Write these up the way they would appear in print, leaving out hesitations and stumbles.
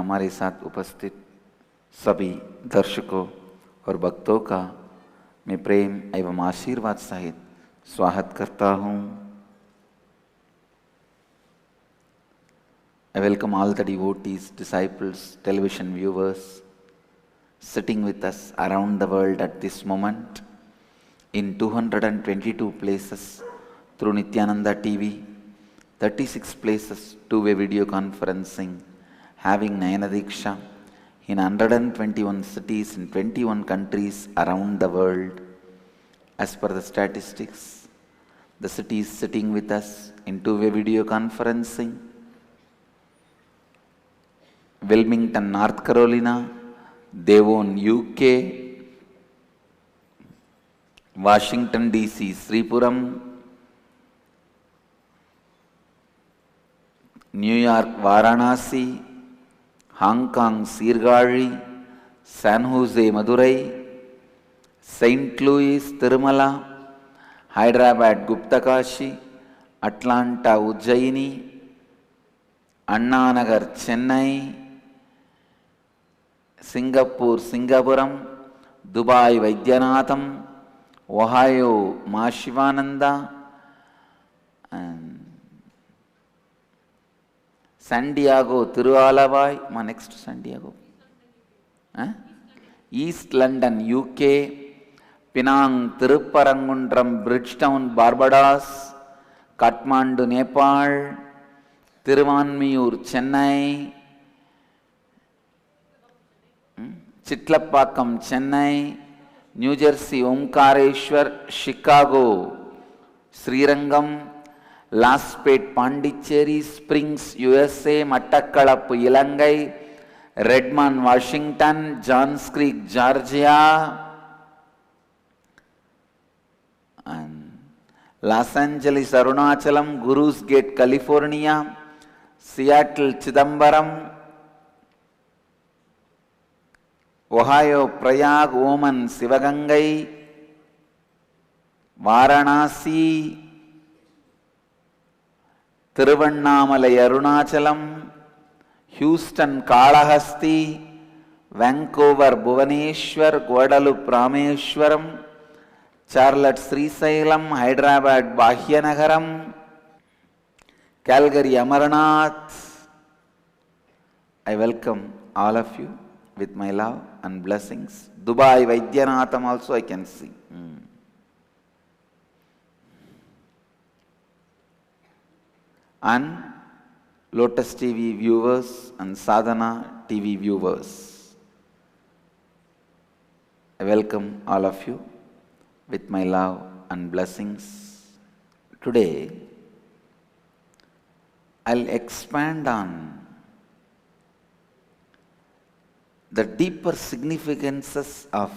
हमारे साथ उपस्थित सभी दर्शकों और भक्तों का मैं प्रेम एवं आशीर्वाद सहित स्वागत करता हूँ। I welcome all the devotees, disciples, television viewers sitting with us around the world at this moment in 222 places through Nityananda TV, 36 places two-way video conferencing, having Nayana Diksha in 121 cities in 21 countries around the world. As per the statistics, the cities sitting with us in two-way video conferencing: Wilmington, North Carolina; Devon, UK; Washington DC, Sripuram; New York, Varanasi; Hong Kong, Sirgari; San Jose, Madurai; St. Louis, Tirumala; Hyderabad, Guptakashi; Atlanta, Ujjaini; Anna Nagar, Chennai; Singapore, Singapuram; Dubai, Vaidyanatham; Ohio, Mashivananda; and San Diego, Tiruvalavai. My next San Diego. East London, UK; Penang, Tirupparangundram, Bridgetown, Barbados; Kathmandu, Nepal; Thiruvanmiyur, Chennai; Chitlapakkam, Chennai; New Jersey, Omkareshwar; Chicago, Srirangam; Laspet, Pondicherry; Springs, USA; Mattakkalappu, Ilangai; Redmond, Washington; Johns Creek, Georgia; and Los Angeles, Arunachalam; Guru's Gate, California; Seattle, Chidambaram; Ohio, Prayag; Oman, Sivagangai; Varanasi; Tiruvannamalai, Arunachalam; Houston, Kalahasti; Vancouver, Bhuvaneshwar; Guadalupe, Rameshwaram; Charlotte, Srisailam; Hyderabad, Bahyanagaram; Calgary, Amarnath. I welcome all of you with my love and blessings. Dubai, Vaidyanatham also I can see. And Lotus TV viewers and Sadhana TV viewers, I welcome all of you with my love and blessings. Today, I'll expand on the deeper significances of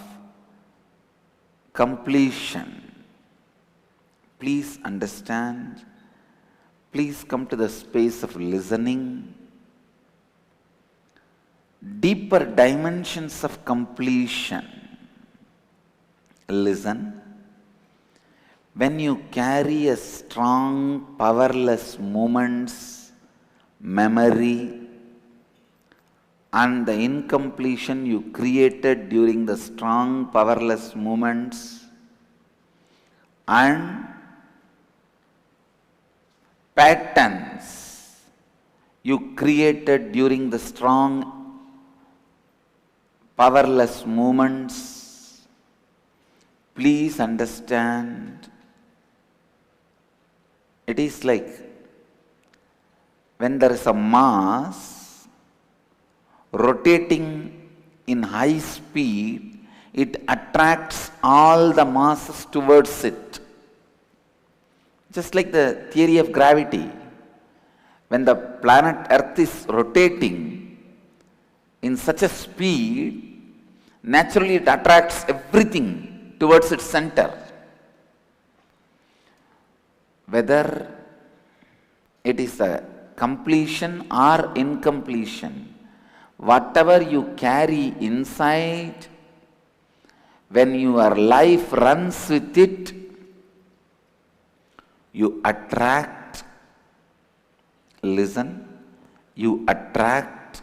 completion. Please understand. Please come to the space of listening. Deeper dimensions of completion. Listen. When you carry a strong, powerless moments, memory, and the incompletion you created during the strong, powerless moments, and patterns you created during the strong, powerless moments, please understand, it is like when there is a mass rotating in high speed, it attracts all the masses towards it. Just like the theory of gravity. When the planet Earth is rotating in such a speed, naturally it attracts everything towards its center. Whether it is a completion or incompletion, whatever you carry inside, when your life runs with it, you attract, listen, you attract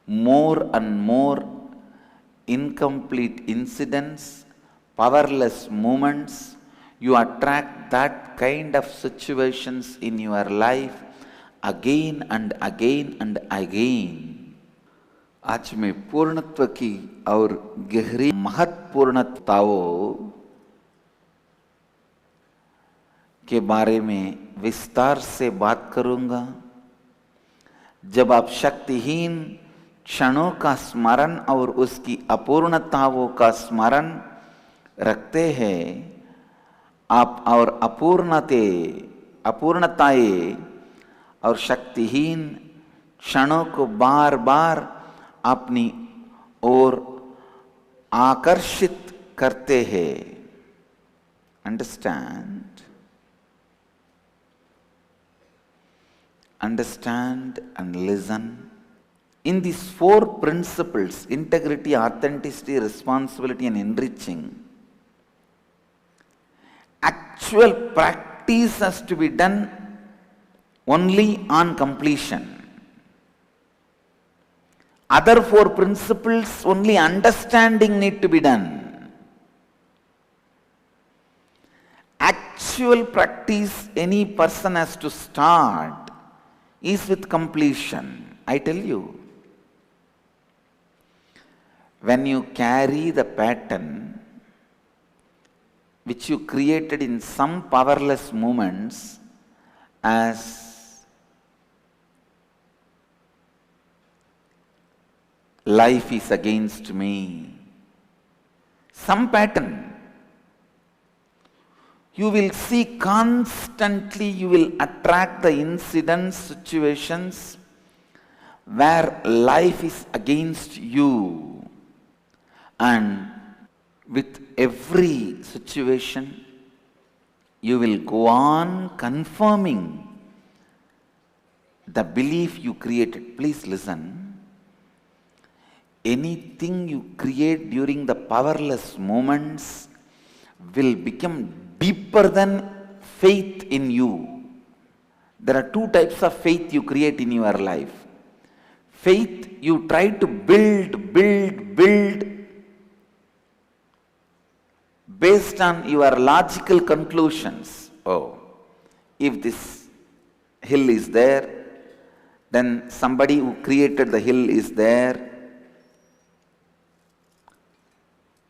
more and more incomplete incidents, powerless moments, you attract that kind of situations in your life again and again and again. आज मैं पूर्णत्व की और गहरी महत्वपूर्णताओं के बारे में विस्तार से बात करूंगा। जब आप शक्तिहीन क्षणों का स्मरण और उसकी अपूर्णताओं का स्मरण रखते हैं, आप और अपूर्णताएं और शक्तिहीन क्षणों को बार बार अपनी ओर आकर्षित करते हैं। Understand and listen. In these four principles, integrity, authenticity, responsibility, and enriching, actual practice has to be done only on completion. Other four principles, only understanding need to be done. Actual practice any person has to start is with completion. I tell you, when you carry the pattern which you created in some powerless moments as life is against me, some pattern, you will see constantly, you will attract the incidents, situations where life is against you. And with every situation, you will go on confirming the belief you created. Please listen. Anything you create during the powerless moments will become deeper than faith in you. There are two types of faith you create in your life. Faith you try to build based on your logical conclusions. Oh, if this hill is there, then somebody who created the hill is there.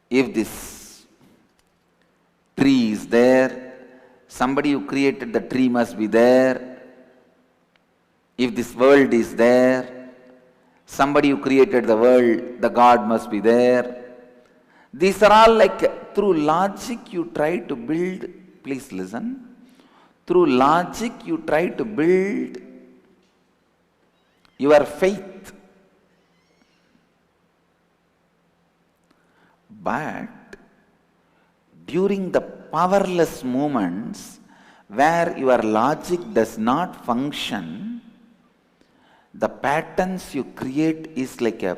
If this tree is there, somebody who created the tree must be there. If this world is there, somebody who created the world, the God must be there. These are all like through logic you try to build. Please listen. Through logic you try to build your faith. But during the powerless moments where your logic does not function, the patterns you create is like a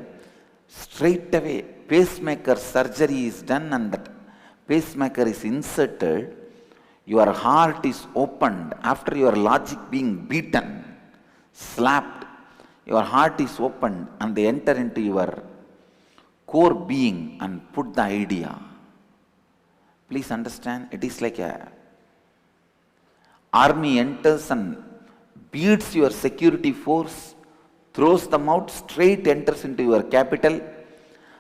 straight away pacemaker surgery is done and that pacemaker is inserted, your heart is opened after your logic being beaten, slapped, your heart is opened and they enter into your core being and put the idea. Please understand, it is like a army enters and beats your security force, throws them out, straight enters into your capital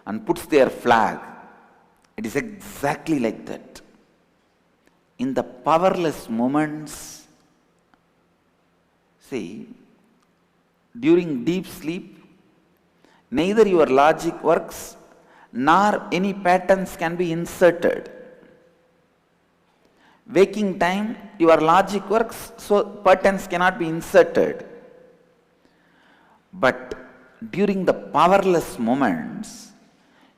and puts their flag. It is exactly like that. In the powerless moments, see, during deep sleep, neither your logic works nor any patterns can be inserted. Waking time, your logic works, so patterns cannot be inserted. But during the powerless moments,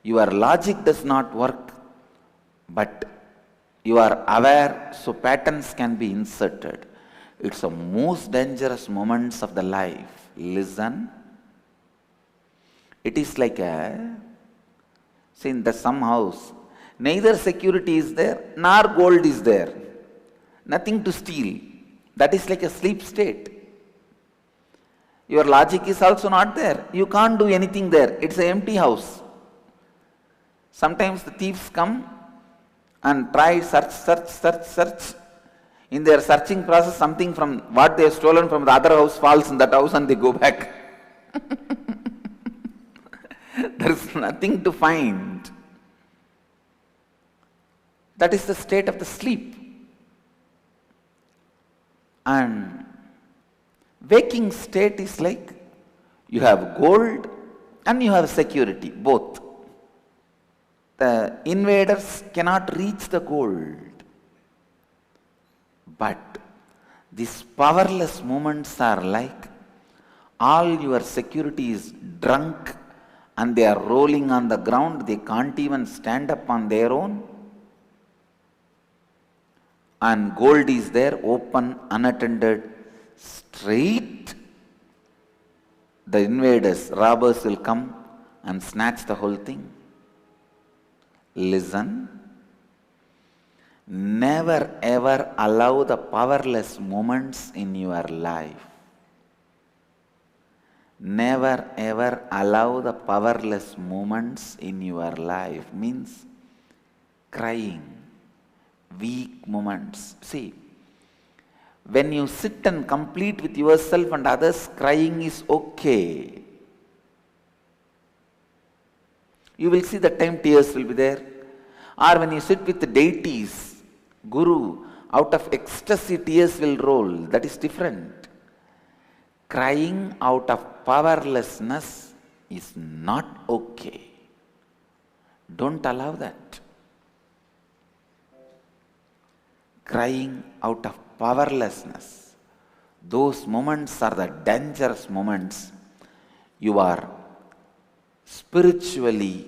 your logic does not work, but you are aware, so patterns can be inserted. It's the most dangerous moments of the life. Listen. It is like a, see, in some house, neither security is there, nor gold is there. Nothing to steal. That is like a sleep state. Your logic is also not there. You can't do anything there. It's an empty house. Sometimes the thieves come and try search. In their searching process, something from what they have stolen from the other house falls in that house and they go back. There is nothing to find. That is the state of the sleep. And waking state is like you have gold and you have security, both. The invaders cannot reach the gold. But these powerless moments are like all your security is drunk and they are rolling on the ground. They can't even stand up on their own. And gold is there, open, unattended, straight. The invaders, robbers will come and snatch the whole thing. Listen. Never ever allow the powerless moments in your life. Never ever allow the powerless moments in your life. Means crying, weak moments. See, when you sit and complete with yourself and others, crying is okay. You will see that time tears will be there. Or when you sit with the deities, Guru, out of ecstasy tears will roll. That is different. Crying out of powerlessness is not okay. Don't allow that. Crying out of powerlessness, those moments are the dangerous moments. You are spiritually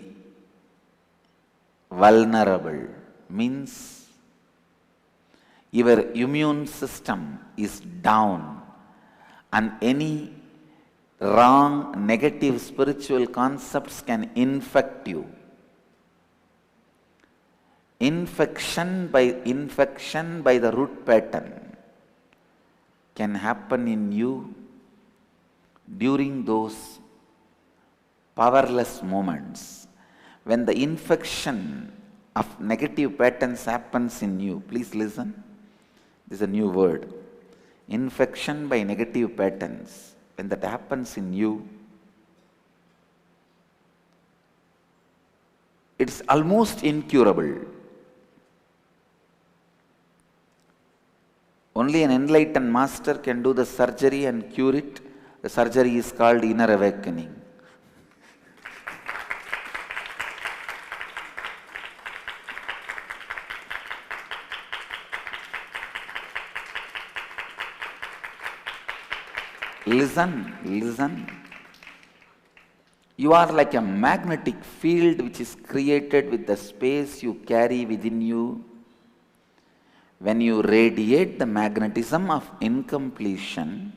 vulnerable. Means your immune system is down and any wrong, negative spiritual concepts can infect you. Infection by the root pattern can happen in you during those powerless moments. When the infection of negative patterns happens in you, please listen. This is a new word. Infection by negative patterns. When that happens in you, it's almost incurable. Only an enlightened master can do the surgery and cure it. The surgery is called inner awakening. Listen. You are like a magnetic field which is created with the space you carry within you. When you radiate the magnetism of incompletion,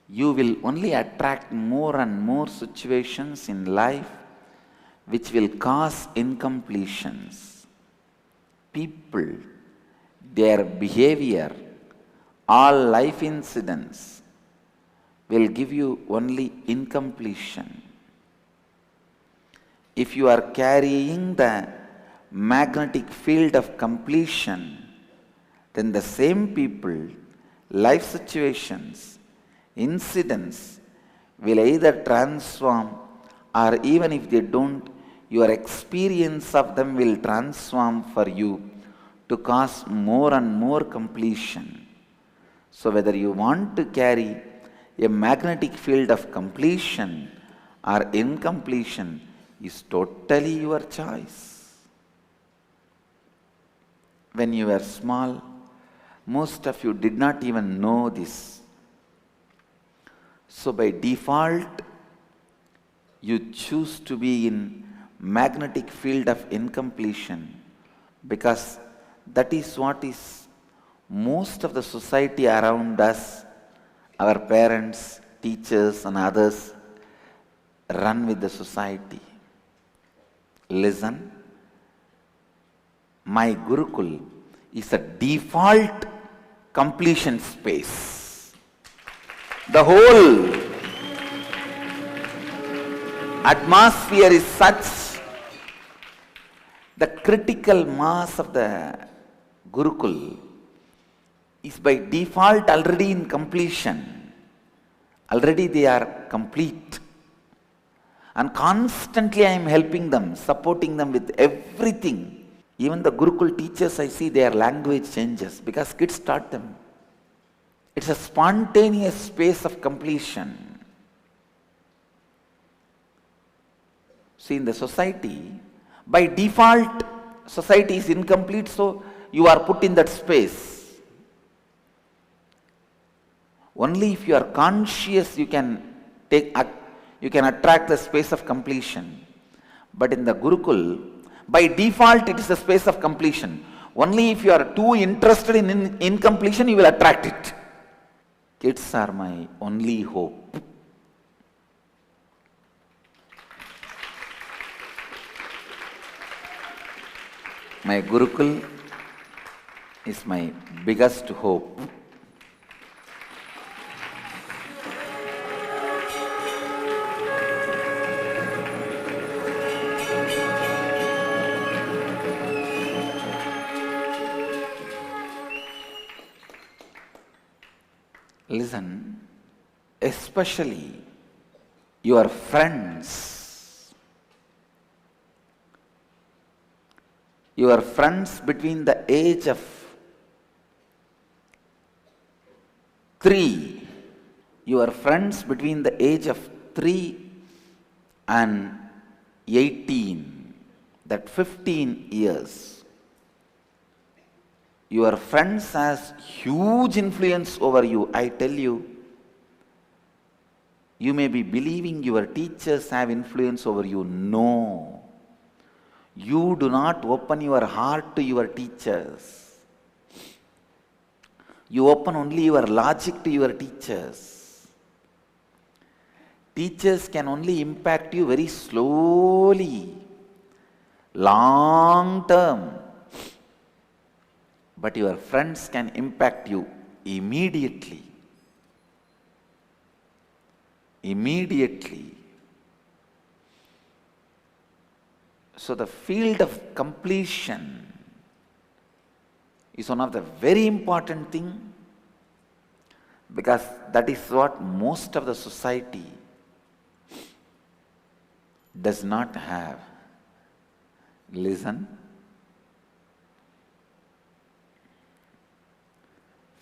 you will only attract more and more situations in life which will cause incompletions. People, their behavior, all life incidents will give you only incompletion. If you are carrying the magnetic field of completion, then the same people, life situations, incidents will either transform, or even if they don't, your experience of them will transform for you to cause more and more completion. So whether you want to carry a magnetic field of completion or incompletion is totally your choice. When you were small, most of you did not even know this. So by default, you choose to be in magnetic field of incompletion because that is what is most of the society around us, our parents, teachers and others run with the society. Listen, my Gurukul is a default completion space. The The whole atmosphere is such, the critical mass of the Gurukul is by default already in completion. Already they are complete. And constantly I am helping them, supporting them with everything. Even the Gurukul teachers, I see their language changes because kids taught them. It's a spontaneous space of completion. See, in the society, by default, society is incomplete, so you are put in that space. Only if you are conscious, you can attract the space of completion. But in the Gurukul, by default, it is a space of completion. Only if you are too interested in incompletion, you will attract it. Kids are my only hope. My Gurukul is my biggest hope. Listen, especially your friends between the age of 3, and 18, that 15 years, your friends has huge influence over you. I tell you, you may be believing your teachers have influence over you. No. You do not open your heart to your teachers. You open only your logic to your teachers. Teachers can only impact you very slowly, long term. But your friends can impact you immediately. Immediately. So the field of completion is one of the very important thing, because that is what most of the society does not have. Listen.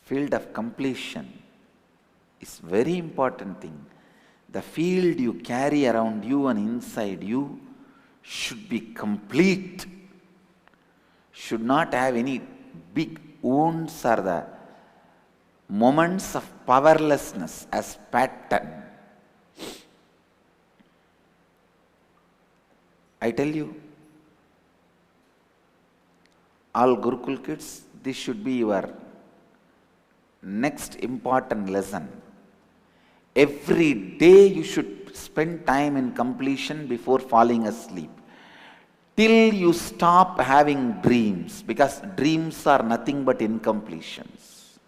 Field of completion is very important thing. The field you carry around you and inside you should be complete, should not have any big wounds or the moments of powerlessness as pattern. I tell you, all Gurukul kids, this should be your next important lesson. Every day you should spend time in completion before falling asleep, till you stop having dreams, because dreams are nothing but incompletions.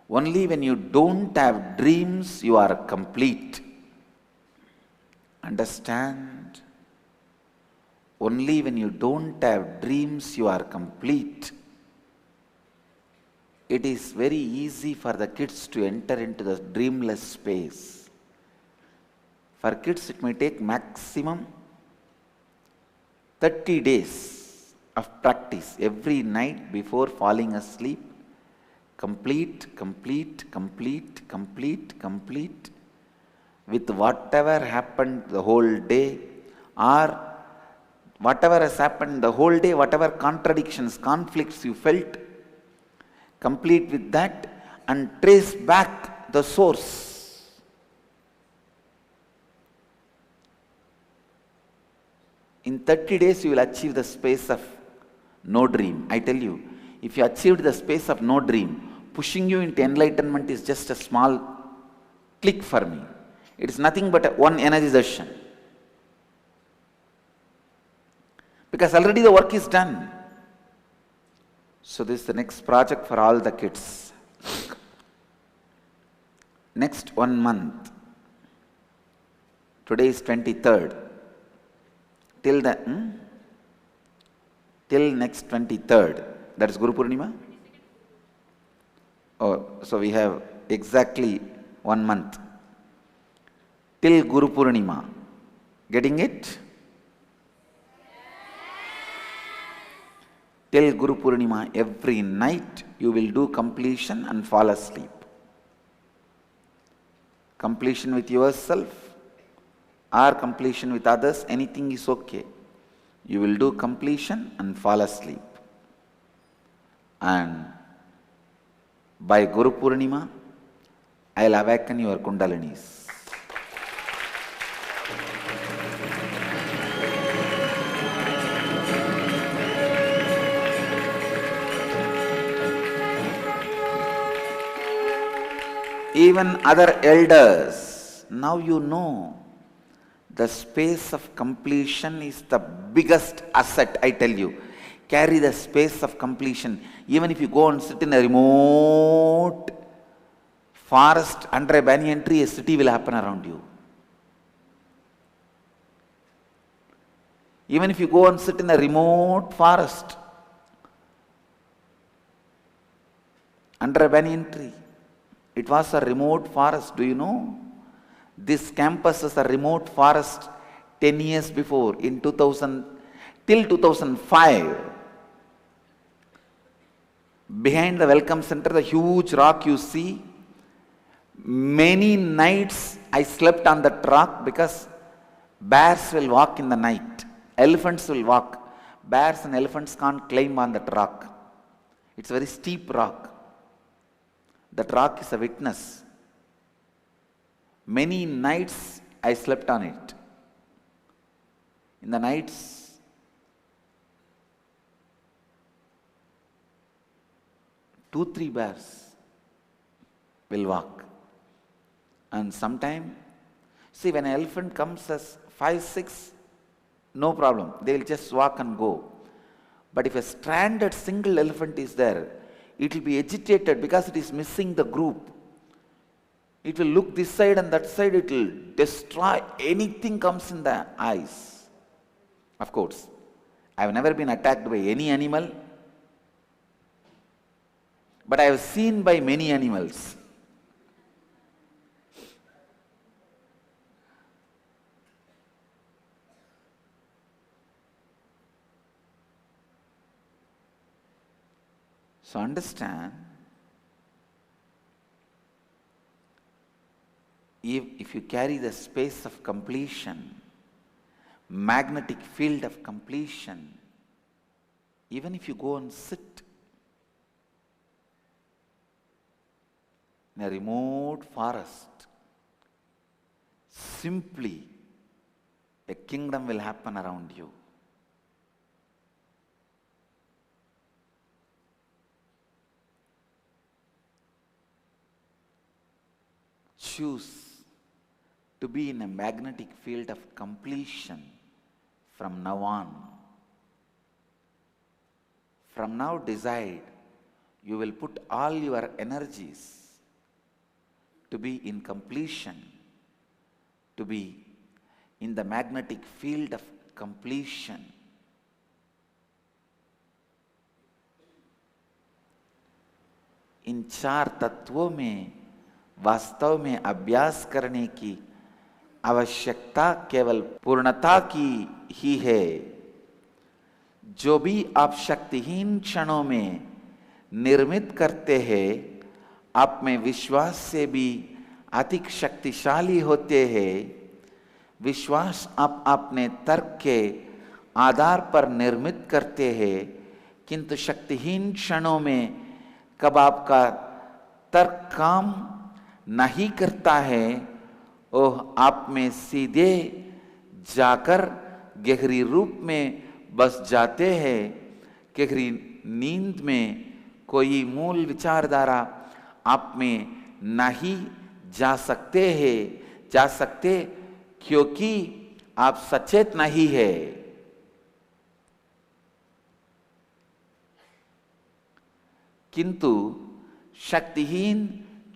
Only when you don't have dreams, you are complete. Understand? Only when you don't have dreams, you are complete. It is very easy for the kids to enter into the dreamless space. For kids, it may take maximum 30 days of practice every night before falling asleep. Complete, with whatever happened the whole day, or whatever has happened the whole day, whatever contradictions, conflicts you felt, complete with that and trace back the source. In 30 days you will achieve the space of no dream. I tell you, if you achieved the space of no dream, pushing you into enlightenment is just a small click for me. It is nothing but one energization. Because already the work is done. So this is the next project for all the kids. next 1 month, today is 23rd, till the till next 23rd, that is Guru Purnima. Oh, so we have exactly 1 month till Guru Purnima. Getting it? Till Guru Purnima, every night you will do completion and fall asleep. Completion with yourself or completion with others, anything is okay. You will do completion and fall asleep. And by Guru Purnima, I will awaken your Kundalinis. Even other elders, now you know, the space of completion is the biggest asset, I tell you. Carry the space of completion. Even if you go and sit in a remote forest under a banyan tree, a city will happen around you. Even if you go and sit in a remote forest under a banyan tree, it was a remote forest, do you know? This campus is a remote forest 10 years before, in 2000, till 2005. Behind the welcome center, the huge rock you see, many nights I slept on that rock because bears will walk in the night, elephants will walk. Bears and elephants can't climb on that rock. It's a very steep rock. That rock is a witness. Many nights I slept on it. In the nights, two, three bears will walk. And sometime, see, when an elephant comes as 5, 6, no problem. They will just walk and go. But if a stranded single elephant is there, it will be agitated because it is missing the group. It will look this side and that side, it will destroy anything comes in the eyes. Of course, I have never been attacked by any animal, but I have seen by many animals. So understand, if you carry the space of completion, magnetic field of completion, even if you go and sit in a remote forest, simply a kingdom will happen around you. Choose to be in a magnetic field of completion from now on. From now decide, you will put all your energies to be in completion, to be in the magnetic field of completion. इन 4 तत्वों में वास्तव में अभ्यास करने की आवश्यकता केवल पूर्णता की ही है। जो भी आप शक्तिहीन क्षणों में निर्मित करते हैं, आप में विश्वास से भी अधिक शक्तिशाली होते हैं। विश्वास आप अपने तर्क के आधार पर निर्मित करते हैं, किंतु शक्तिहीन क्षणों में कब आपका तर्क काम नहीं करता है, ओह आप में सीधे जाकर गहरी रूप में बस जाते हैं। गहरी नींद में कोई मूल विचारधारा आप में नहीं जा सकते क्योंकि आप सचेत नहीं है। किंतु शक्तिहीन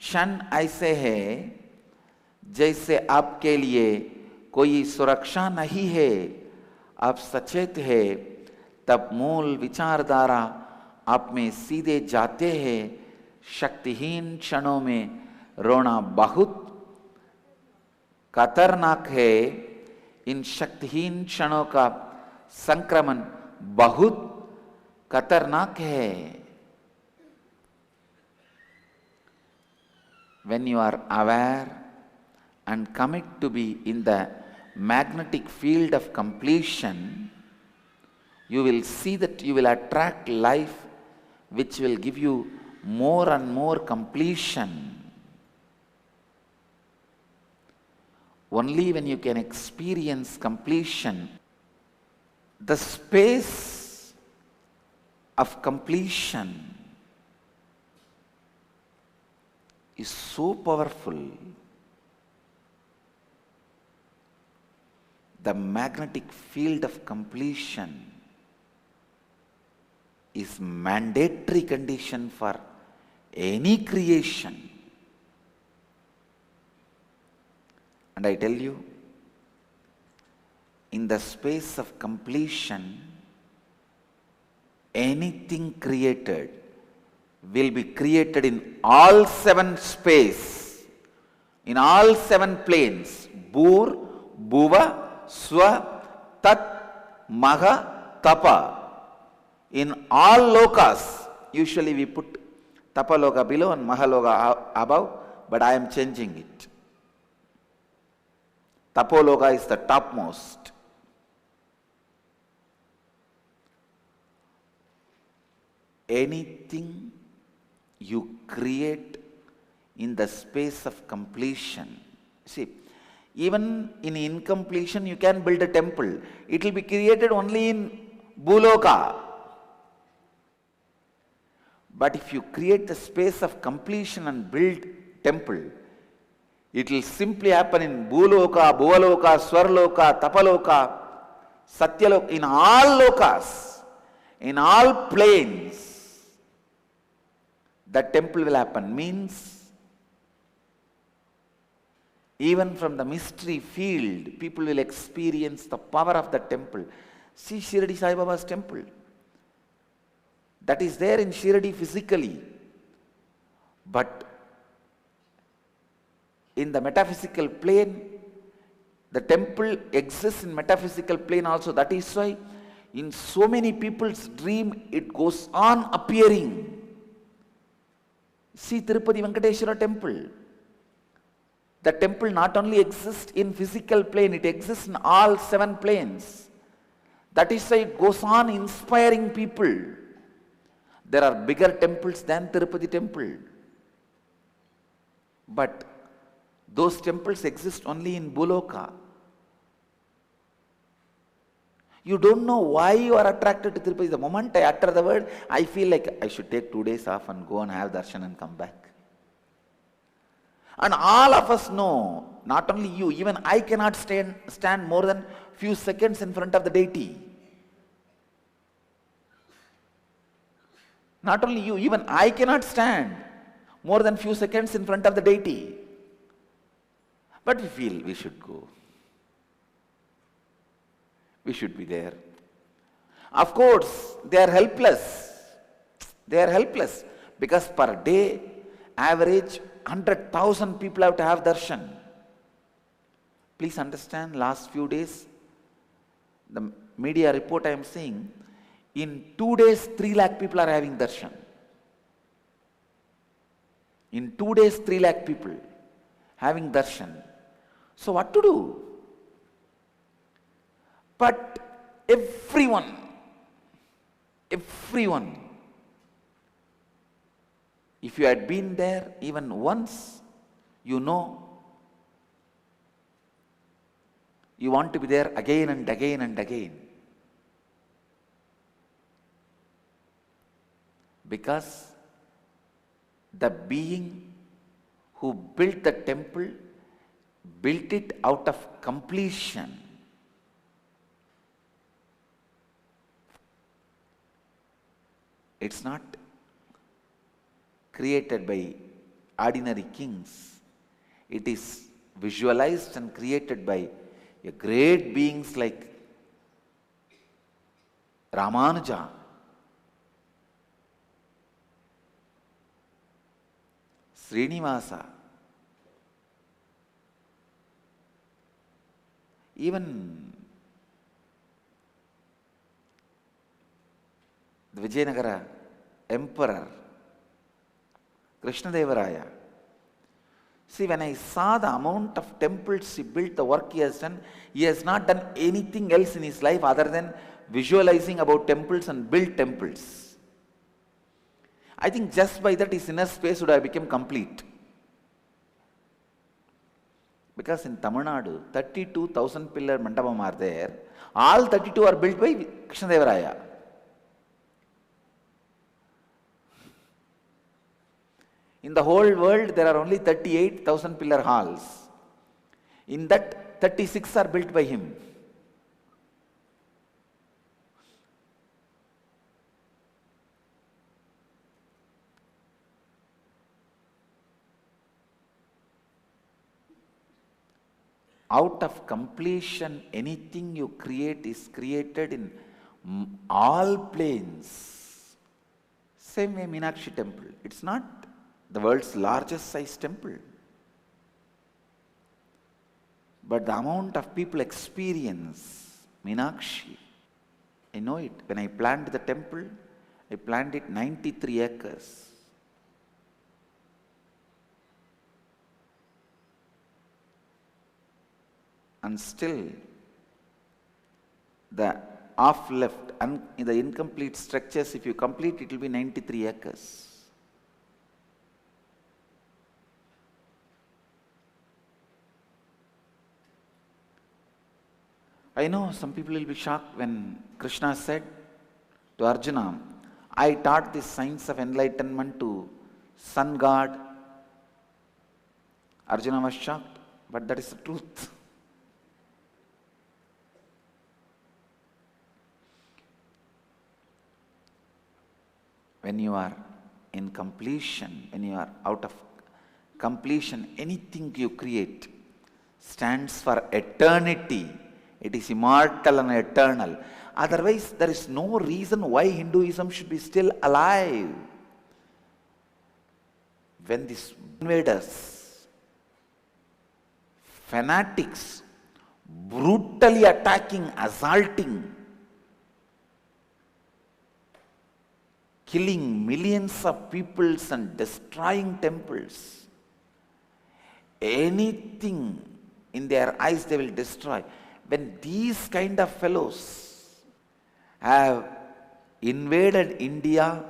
क्षण ऐसे है जैसे आपके लिए कोई सुरक्षा नहीं है, आप सचेत है, तब मूल विचारधारा आप में सीधे जाते हैं। शक्तिहीन क्षणों में रोना बहुत खतरनाक है, इन शक्तिहीन क्षणों का संक्रमण बहुत खतरनाक है। When you are aware and commit to be in the magnetic field of completion, you will see that you will attract life which will give you more and more completion. Only when you can experience completion, the space of completion is so powerful. The magnetic field of completion is mandatory condition for any creation. And I tell you, in the space of completion, anything created will be created in all seven space, in all seven planes, Bhur, Bhuva, Swa, Tat, Maha, Tapa. In all lokas, usually we put Tapaloka below and Mahaloka above, but I am changing it. Tapoloka is the topmost. Anything you create in the space of completion. See, even in incompletion you can build a temple. It will be created only in Bhuloka. But if you create the space of completion and build temple, it will simply happen in Bhuloka, Bhuvaloka, Swarloka, Tapaloka, Satyaloka, in all lokas, in all planes. That temple will happen. Means, even from the mystery field, people will experience the power of the temple. See Shirdi Sai Baba's temple. That is there in Shirdi physically. But in the metaphysical plane, the temple exists in metaphysical plane also. That is why in so many people's dream it goes on appearing. See Tirupati Venkateshwara temple. The temple not only exists in physical plane, it exists in all seven planes. That is why it goes on inspiring people. There are bigger temples than Tirupati temple. But those temples exist only in Bhuloka. You don't know why you are attracted to Tirupati. The moment I utter the word, I feel like I should take 2 days off and go and have darshan and come back. And all of us know, not only you, even I cannot stand more than few seconds in front of the deity. Not only you, even I cannot stand more than few seconds in front of the deity. But we feel we should go. We should be there. Of course, they are helpless. They are helpless because per day, average 100,000 people have to have darshan. Please understand, last few days, the media report I am seeing, in 2 days, 3 lakh people are having darshan. In 2 days, 3 lakh people having darshan. So what to do? But everyone, if you had been there even once, you know, you want to be there again and again and again. Because the being who built the temple built it out of completion. It's not created by ordinary kings. It is visualized and created by a great beings like Ramanuja, Srinivasa, even the Vijayanagara emperor, Krishnadevaraya. See, when I saw the amount of temples he built, the work he has done, he has not done anything else in his life other than visualizing about temples and build temples. I think just by that his inner space would have become complete. Because in Tamil Nadu, 32,000 pillar mandapam are there. All 32 are built by Krishnadevaraya. In the whole world, there are only 38,000 pillar halls. In that, 36 are built by him. Out of completion, anything you create is created in all planes. Same way Meenakshi temple. It's not the world's largest size temple. But the amount of people experience Meenakshi, I know it. When I planned the temple, I planned it 93 acres. And still, the off left and the incomplete structures, if you complete, it will be 93 acres. I know some people will be shocked when Krishna said to Arjuna, I taught this science of enlightenment to sun god. Arjuna was shocked, but that is the truth. When you are in completion, when you are out of completion, anything you create stands for eternity. It is immortal and eternal. Otherwise, there is no reason why Hinduism should be still alive. When these invaders, fanatics, brutally attacking, assaulting, killing millions of peoples and destroying temples, anything in their eyes they will destroy. When these kind of fellows have invaded India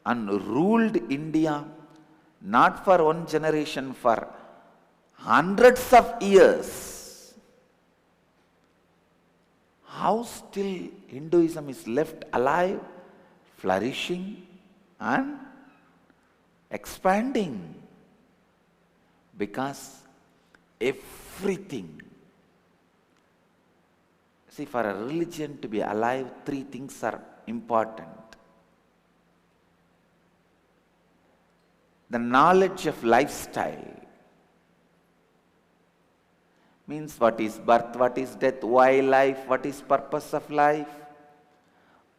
and ruled India, not for one generation, for hundreds of years, how still Hinduism is left alive, flourishing and expanding? Because everything, see, for a religion to be alive, three things are important. The knowledge of lifestyle means what is birth, what is death, why life, what is purpose of life.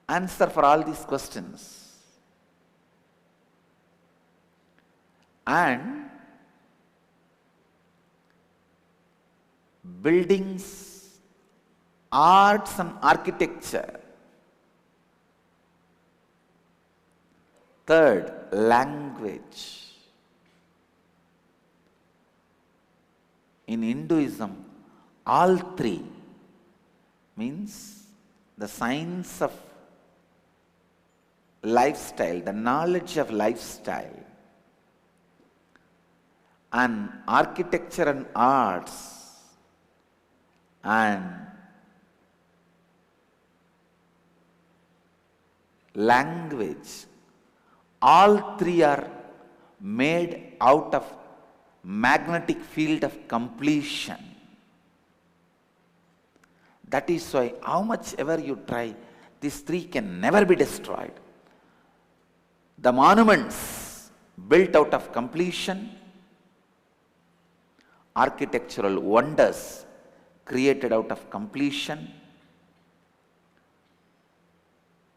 Answer for all these questions. And buildings, arts and architecture. Third, language. In Hinduism, all three means the science of lifestyle, the knowledge of lifestyle, and architecture and arts, and language, all three are made out of magnetic field of completion. That is why how much ever you try, these three can never be destroyed. The monuments built out of completion, architectural wonders created out of completion,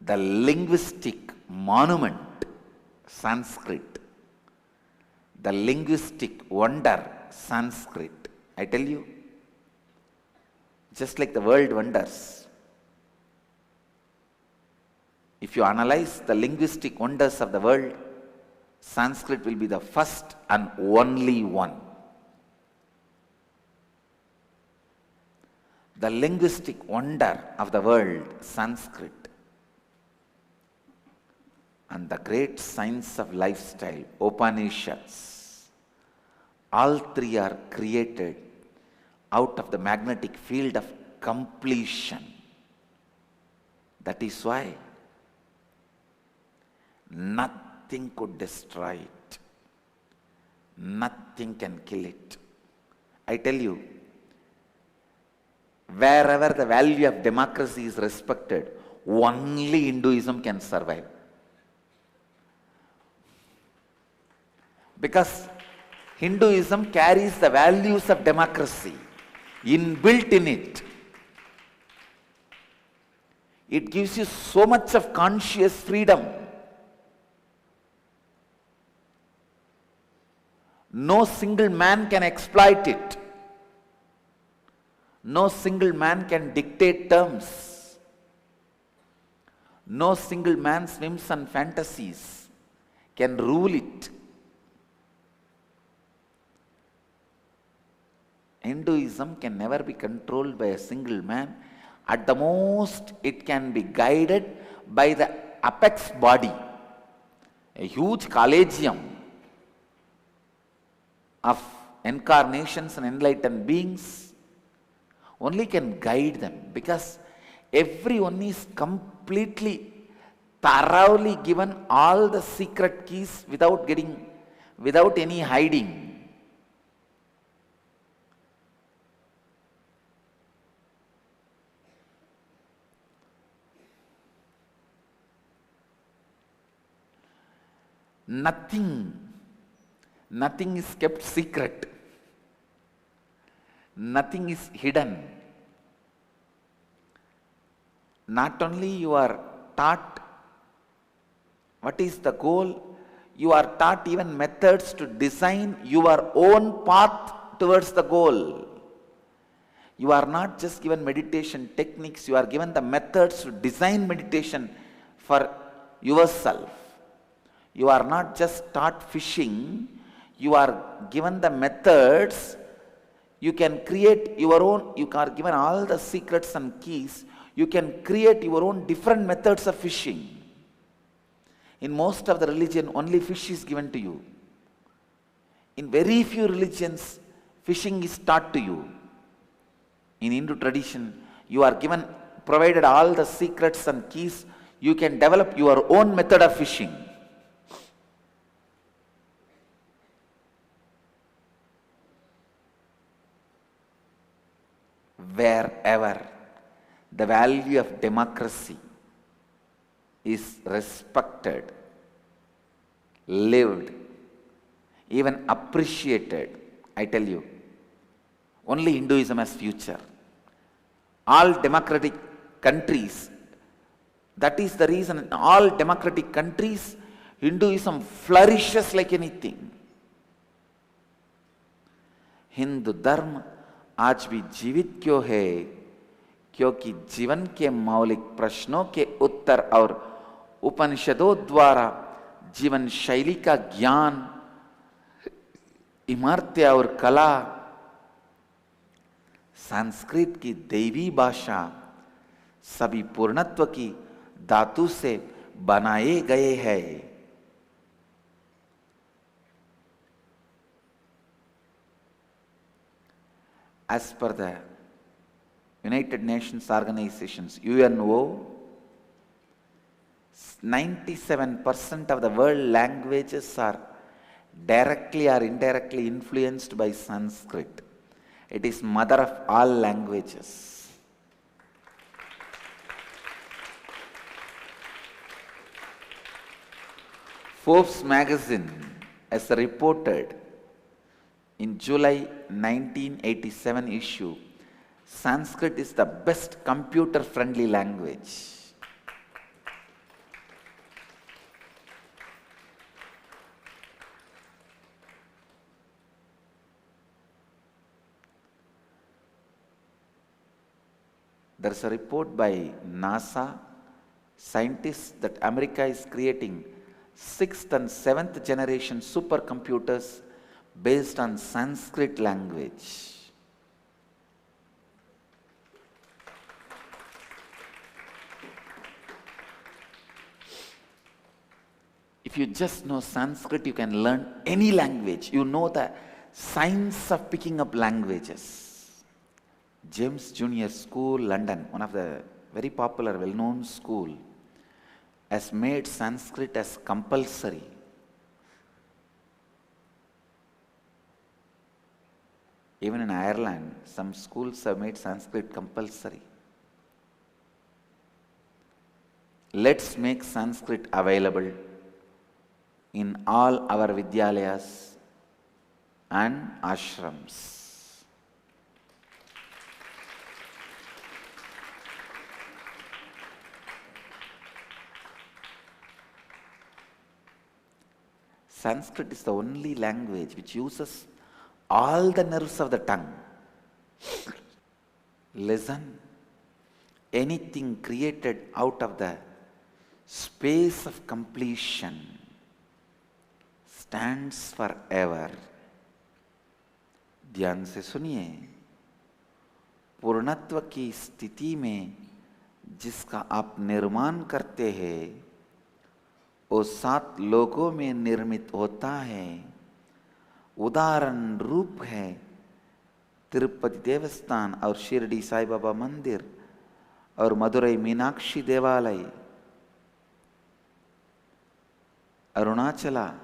the linguistic monument, Sanskrit, the linguistic wonder, Sanskrit. I tell you, just like the world wonders, if you analyze the linguistic wonders of the world, Sanskrit will be the first and only one. The linguistic wonder of the world, Sanskrit. And the great science of lifestyle, Upanishads. All three are created out of the magnetic field of completion. That is why nothing could destroy it. Nothing can kill it. I tell you, wherever the value of democracy is respected, only Hinduism can survive. Because Hinduism carries the values of democracy inbuilt in it. It gives you so much of conscious freedom. No single man can exploit it. No single man can dictate terms. No single man's whims and fantasies can rule it. Hinduism can never be controlled by a single man. At the most, it can be guided by the apex body, a huge collegium of incarnations and enlightened beings only can guide them, because everyone is completely, thoroughly given all the secret keys without any hiding. Nothing is kept secret. Nothing is hidden. Not only you are taught what is the goal, you are taught even methods to design your own path towards the goal. You are not just given meditation techniques, you are given the methods to design meditation for yourself. You are not just taught fishing, you are given the methods. You can create your own, you are given all the secrets and keys. You can create your own different methods of fishing. In most of the religion, only fish is given to you. In very few religions, fishing is taught to you. In Hindu tradition, you are provided all the secrets and keys. You can develop your own method of fishing. Wherever the value of democracy is respected, lived, even appreciated, I tell you, only Hinduism has future. All democratic countries, that is the reason in all democratic countries, Hinduism flourishes like anything. Hindu धर्म आज भी जीवित क्यों है? क्योंकि जीवन के मौलिक प्रश्नों के उत्तर और उपनिषदों द्वारा जीवन शैली का ज्ञान, इमारतें और कला, संस्कृत की दैवी भाषा सभी पूर्णत्व की धातु से बनाए गए हैं। As per the United Nations organizations, UNO, 97% of the world languages are directly or indirectly influenced by Sanskrit. It is mother of all languages. Forbes magazine as reported in July 1987 issue, Sanskrit is the best computer-friendly language. There is a report by NASA scientists that America is creating 6th and 7th generation supercomputers based on Sanskrit language. If you just know Sanskrit, you can learn any language. You know the science of picking up languages. James Junior School, London, one of the very popular, well-known school, has made Sanskrit as compulsory. Even in Ireland, some schools have made Sanskrit compulsory. Let's make Sanskrit available in all our Vidyalayas and ashrams. Sanskrit is the only language which uses all the nerves of the tongue. Listen, anything created out of the space of completion stands forever. ध्यान से सुनिए, पूर्णत्व की स्थिति में जिसका आप निर्माण करते हैं, वो 7 लोगों में निर्मित होता है। उदाहरण रूप है तिरुपति देवस्थान और शिरडी साई बाबा मंदिर और मदुरई मीनाक्षी देवालय, Arunachala.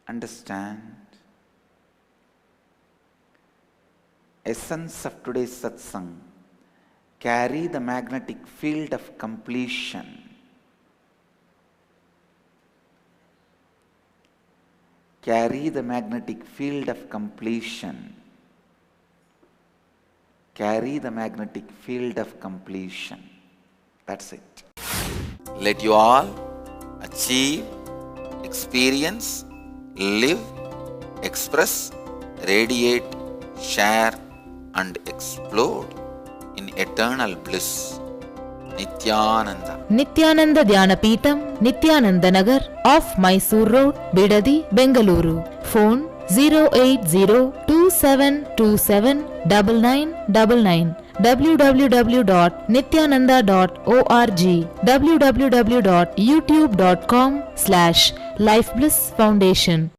Understand? Essence of today's satsang, carry the magnetic field of completion. Carry the magnetic field of completion. Carry the magnetic field of completion. That's it. Let you all achieve, experience, live, express, radiate, share and explode in eternal bliss. Nityananda. Nityananda Dhyanapitham, Nityananda Nagar, off Mysore Road, Bidadi, Bengaluru. Phone 08027279999. www.nityananda.org. www.youtube.com/Life Bliss Foundation.